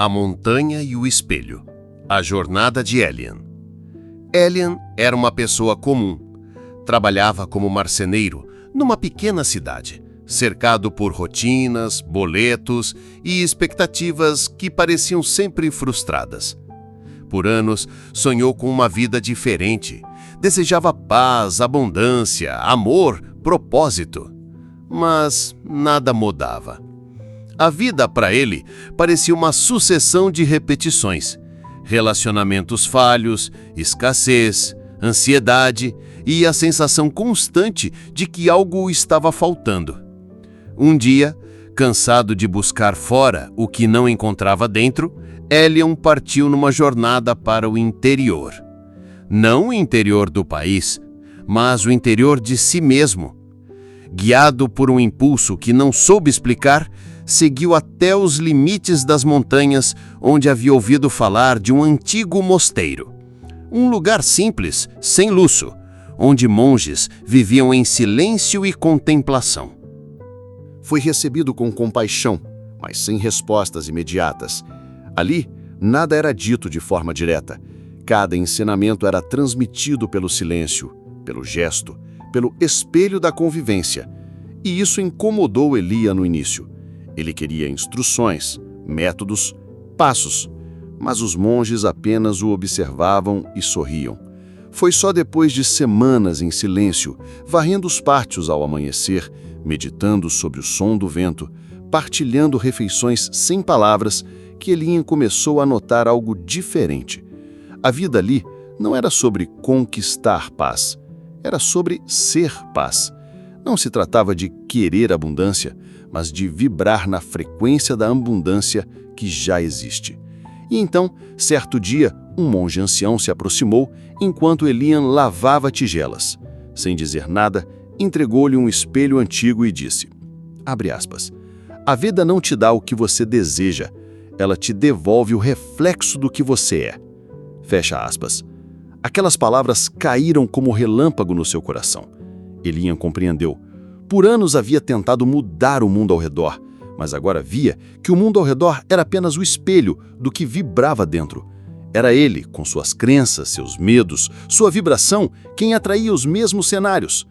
A Montanha e o Espelho. A jornada de Elian. Elian era uma pessoa comum. Trabalhava como marceneiro numa pequena cidade, cercado por rotinas, boletos e expectativas que pareciam sempre frustradas. Por anos, sonhou com uma vida diferente. Desejava paz, abundância, amor, propósito. Mas nada mudava. A vida para ele parecia uma sucessão de repetições. Relacionamentos falhos, escassez, ansiedade e a sensação constante de que algo estava faltando. Um dia, cansado de buscar fora o que não encontrava dentro, Elian partiu numa jornada para o interior. Não o interior do país, mas o interior de si mesmo. Guiado por um impulso que não soube explicar, seguiu até os limites das montanhas, onde havia ouvido falar de um antigo mosteiro. Um lugar simples, sem luxo, onde monges viviam em silêncio e contemplação. Foi recebido com compaixão, mas sem respostas imediatas. Ali, nada era dito de forma direta. Cada ensinamento era transmitido pelo silêncio, pelo gesto, pelo espelho da convivência. E isso incomodou Elian no início. Ele queria instruções, métodos, passos, mas os monges apenas o observavam e sorriam. Foi só depois de semanas em silêncio, varrendo os pátios ao amanhecer, meditando sobre o som do vento, partilhando refeições sem palavras, que Elian começou a notar algo diferente. A vida ali não era sobre conquistar paz, era sobre ser paz. Não se tratava de querer abundância, mas de vibrar na frequência da abundância que já existe. E então, certo dia, um monge ancião se aproximou enquanto Elian lavava tigelas. Sem dizer nada, entregou-lhe um espelho antigo e disse, abre aspas, a vida não te dá o que você deseja, ela te devolve o reflexo do que você é. Fecha aspas. Aquelas palavras caíram como relâmpago no seu coração. Elian compreendeu. Por anos havia tentado mudar o mundo ao redor, mas agora via que o mundo ao redor era apenas o espelho do que vibrava dentro. Era ele, com suas crenças, seus medos, sua vibração, quem atraía os mesmos cenários.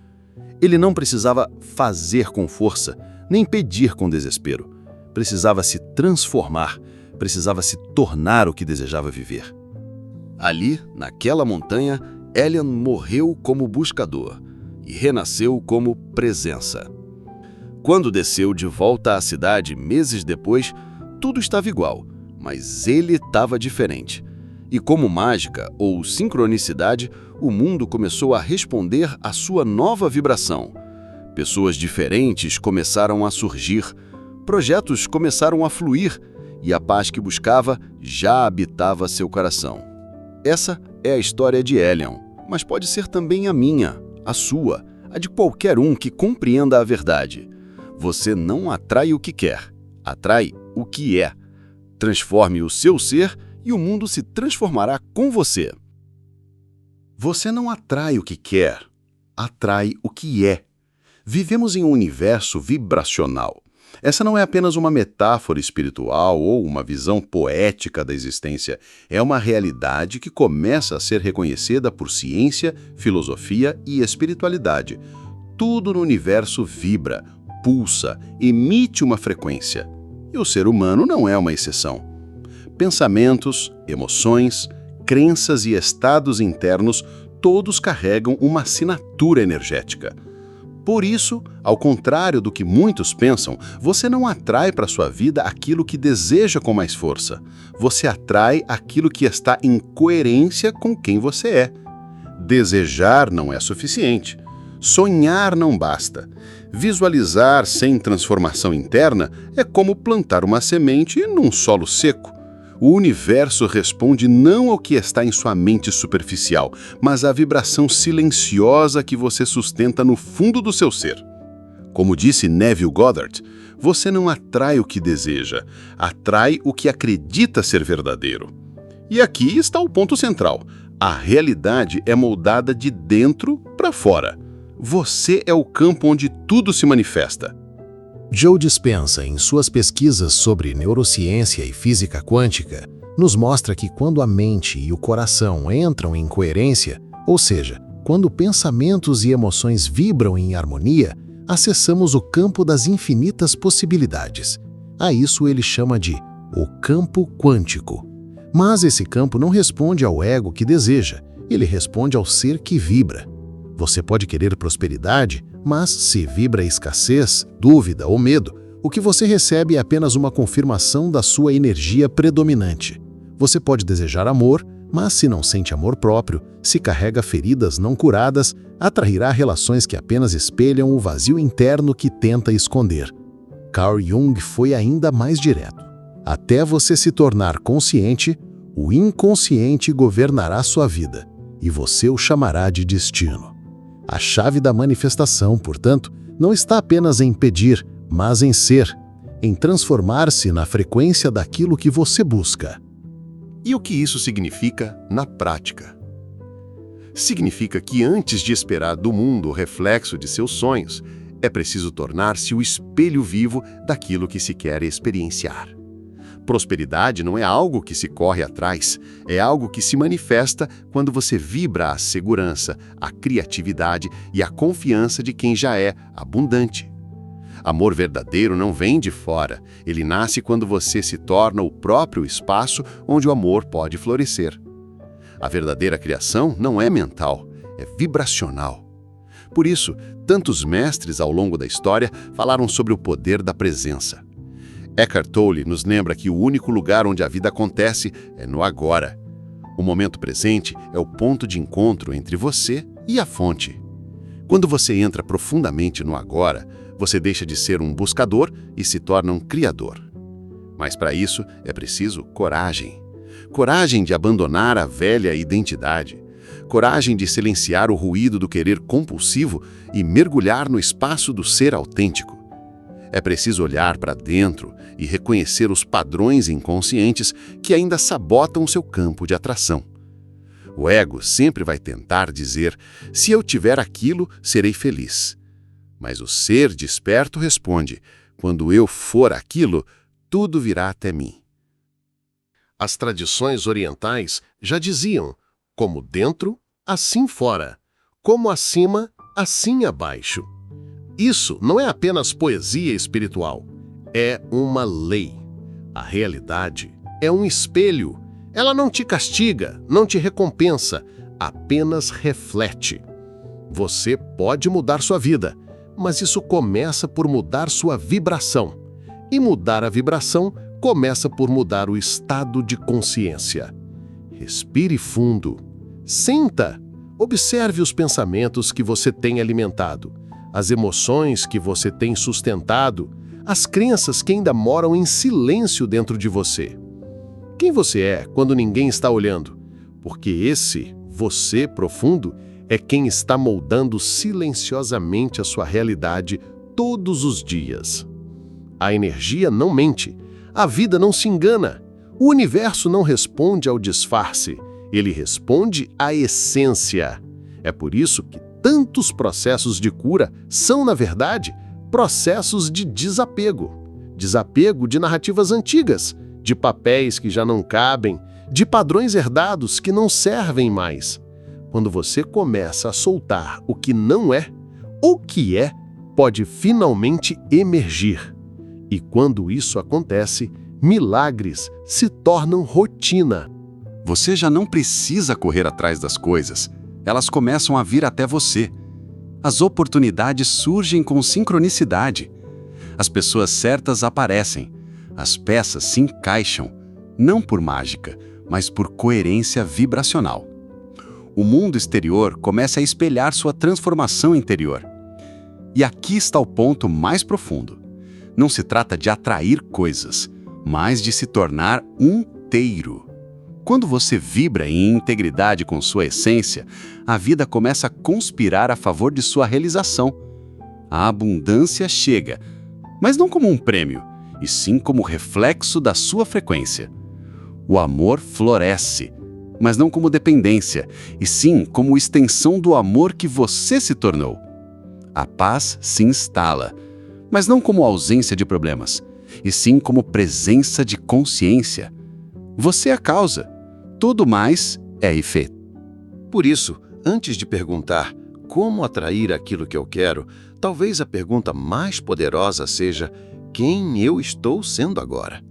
Ele não precisava fazer com força, nem pedir com desespero. Precisava se transformar, precisava se tornar o que desejava viver. Ali, naquela montanha, Elian morreu como buscador e renasceu como presença. Quando desceu de volta à cidade meses depois, tudo estava igual, mas ele estava diferente. E como mágica ou sincronicidade, o mundo começou a responder à sua nova vibração. Pessoas diferentes começaram a surgir, projetos começaram a fluir e a paz que buscava já habitava seu coração. Essa é a história de Elian, mas pode ser também a minha, a sua, a de qualquer um que compreenda a verdade. Você não atrai o que quer, atrai o que é. Transforme o seu ser e o mundo se transformará com você. Você não atrai o que quer, atrai o que é. Vivemos em um universo vibracional. Essa não é apenas uma metáfora espiritual ou uma visão poética da existência. É uma realidade que começa a ser reconhecida por ciência, filosofia e espiritualidade. Tudo no universo vibra, pulsa, emite uma frequência. E o ser humano não é uma exceção. Pensamentos, emoções, crenças e estados internos, todos carregam uma assinatura energética. Por isso, ao contrário do que muitos pensam, você não atrai para sua vida aquilo que deseja com mais força. Você atrai aquilo que está em coerência com quem você é. Desejar não é suficiente. Sonhar não basta. Visualizar sem transformação interna é como plantar uma semente num solo seco. O universo responde não ao que está em sua mente superficial, mas à vibração silenciosa que você sustenta no fundo do seu ser. Como disse Neville Goddard, você não atrai o que deseja, atrai o que acredita ser verdadeiro. E aqui está o ponto central. A realidade é moldada de dentro para fora. Você é o campo onde tudo se manifesta. Joe Dispenza, em suas pesquisas sobre neurociência e física quântica, nos mostra que quando a mente e o coração entram em coerência, ou seja, quando pensamentos e emoções vibram em harmonia, acessamos o campo das infinitas possibilidades. A isso ele chama de o campo quântico. Mas esse campo não responde ao ego que deseja, ele responde ao ser que vibra. Você pode querer prosperidade, mas se vibra escassez, dúvida ou medo, o que você recebe é apenas uma confirmação da sua energia predominante. Você pode desejar amor, mas se não sente amor próprio, se carrega feridas não curadas, atrairá relações que apenas espelham o vazio interno que tenta esconder. Carl Jung foi ainda mais direto. Até você se tornar consciente, o inconsciente governará sua vida, e você o chamará de destino. A chave da manifestação, portanto, não está apenas em pedir, mas em ser, em transformar-se na frequência daquilo que você busca. E o que isso significa na prática? Significa que antes de esperar do mundo o reflexo de seus sonhos, é preciso tornar-se o espelho vivo daquilo que se quer experienciar. Prosperidade não é algo que se corre atrás, é algo que se manifesta quando você vibra a segurança, a criatividade e a confiança de quem já é abundante. Amor verdadeiro não vem de fora, ele nasce quando você se torna o próprio espaço onde o amor pode florescer. A verdadeira criação não é mental, é vibracional. Por isso, tantos mestres ao longo da história falaram sobre o poder da presença. Eckhart Tolle nos lembra que o único lugar onde a vida acontece é no agora. O momento presente é o ponto de encontro entre você e a fonte. Quando você entra profundamente no agora, você deixa de ser um buscador e se torna um criador. Mas para isso é preciso coragem. Coragem de abandonar a velha identidade. Coragem de silenciar o ruído do querer compulsivo e mergulhar no espaço do ser autêntico. É preciso olhar para dentro e reconhecer os padrões inconscientes que ainda sabotam seu campo de atração. O ego sempre vai tentar dizer: se eu tiver aquilo, serei feliz. Mas o ser desperto responde: quando eu for aquilo, tudo virá até mim. As tradições orientais já diziam: como dentro, assim fora. Como acima, assim abaixo. Isso não é apenas poesia espiritual, é uma lei. A realidade é um espelho. Ela não te castiga, não te recompensa, apenas reflete. Você pode mudar sua vida, mas isso começa por mudar sua vibração. E mudar a vibração começa por mudar o estado de consciência. Respire fundo. Sinta. Observe os pensamentos que você tem alimentado, as emoções que você tem sustentado, as crenças que ainda moram em silêncio dentro de você. Quem você é quando ninguém está olhando? Porque esse você profundo é quem está moldando silenciosamente a sua realidade todos os dias. A energia não mente, a vida não se engana, o universo não responde ao disfarce, ele responde à essência. É por isso que tantos processos de cura são, na verdade, processos de desapego. Desapego de narrativas antigas, de papéis que já não cabem, de padrões herdados que não servem mais. Quando você começa a soltar o que não é, o que é pode finalmente emergir. E quando isso acontece, milagres se tornam rotina. Você já não precisa correr atrás das coisas. Elas começam a vir até você. As oportunidades surgem com sincronicidade. As pessoas certas aparecem. As peças se encaixam, não por mágica, mas por coerência vibracional. O mundo exterior começa a espelhar sua transformação interior. E aqui está o ponto mais profundo. Não se trata de atrair coisas, mas de se tornar inteiro. Quando você vibra em integridade com sua essência, a vida começa a conspirar a favor de sua realização. A abundância chega, mas não como um prêmio, e sim como reflexo da sua frequência. O amor floresce, mas não como dependência, e sim como extensão do amor que você se tornou. A paz se instala, Mas não como ausência de problemas, e sim como presença de consciência. Você é a causa. Tudo mais é efeito. Por isso, antes de perguntar como atrair aquilo que eu quero, talvez a pergunta mais poderosa seja: quem eu estou sendo agora?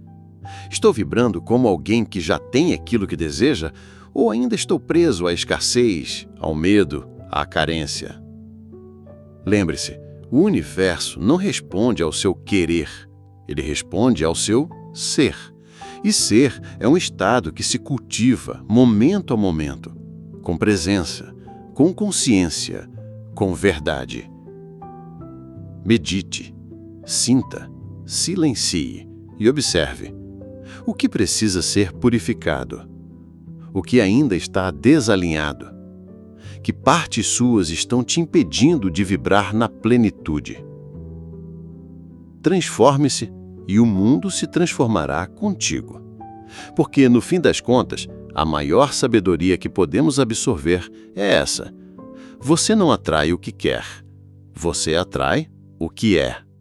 Estou vibrando como alguém que já tem aquilo que deseja, ou ainda estou preso à escassez, ao medo, à carência? Lembre-se, o universo não responde ao seu querer, ele responde ao seu ser. E ser é um estado que se cultiva, momento a momento, com presença, com consciência, com verdade. Medite, sinta, silencie e observe. O que precisa ser purificado? O que ainda está desalinhado? Que partes suas estão te impedindo de vibrar na plenitude? Transforme-se e o mundo se transformará contigo. Porque, no fim das contas, a maior sabedoria que podemos absorver é essa: você não atrai o que quer, você atrai o que é.